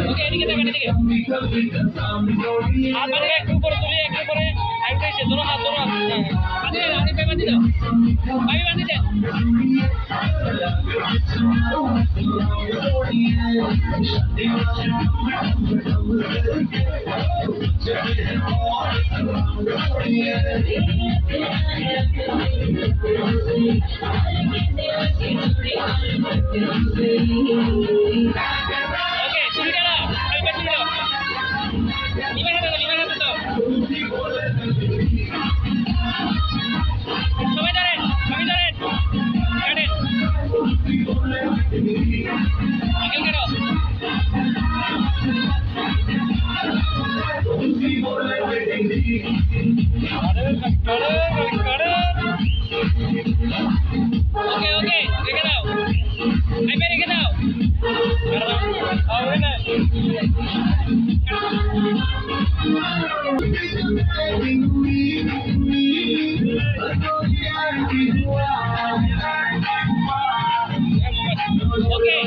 ওকে এদিকে দেখেন এদিকে হাত বাঁধে একটু উপরে তুলি একটু উপরে আরেকটা এসে দোনো হাত বাঁধে দেন আনি বাঁধে দাও ভাই বাঁধে দেন ওকে তুমি কেন আমি পেছনে দাও লিভার হাতে দাও সবাই ধরেন কাটেন আঙ্কেল কেন ওকে ওকে রেখে দাও আমি রেখে দাও হবে না ওকে